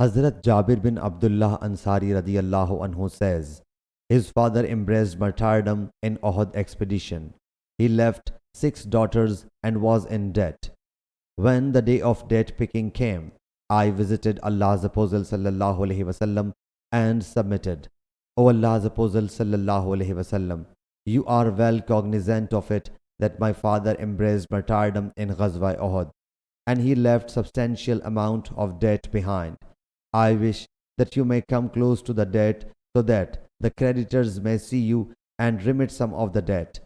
Hazrat Jabir bin Abdullah Ansari radiyallahu anhu says, his father embraced martyrdom in Uhud expedition. He left 6 daughters and was in debt. When the day of debt picking came, I visited Allah's Apostle sallallahu alaihi wasallam and submitted, O Allah's Apostle sallallahu alaihi wasallam, you are well cognizant of it that my father embraced martyrdom in Ghazwa Uhud, and he left substantial amount of debt behind. I wish that you may come close to the debt so that the creditors may see you and remit some of the debt.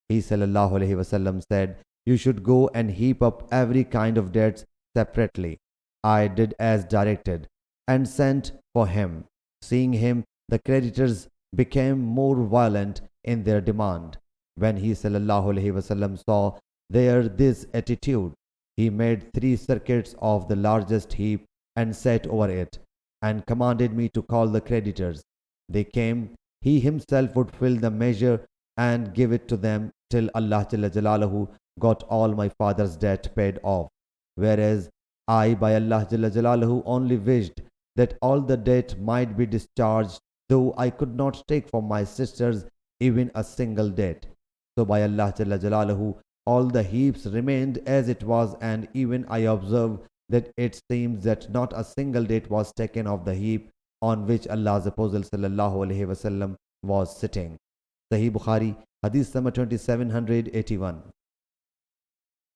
He sallallahu alaihi wasallam said, you should go and heap up every kind of debts separately. I did as directed and sent for him. Seeing him, the creditors became more violent in their demand. When he sallallahu alaihi wasallam saw their this attitude, he made 3 circuits of the largest heap and sat over it, and commanded me to call the creditors. They came, he himself would fill the measure and give it to them till Allah Jalla Jalaluhu got all my father's debt paid off. Whereas I, by Allah Jalla Jalaluhu, only wished that all the debt might be discharged, though I could not take from my sisters even a single debt. So by Allah Jalla Jalaluhu, all the heaps remained as it was, and even I observed that it seems that not a single debt was taken off the heap on which Allah's Apostle sallallahu alaihi wasallam was sitting. Sahih Bukhari, Hadith number 2781.